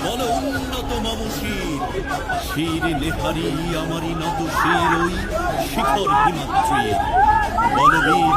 বল উন্নত মম শির শির নেহারি আমারি নত শির ওই শিখর হিমাদ্রি বলবীর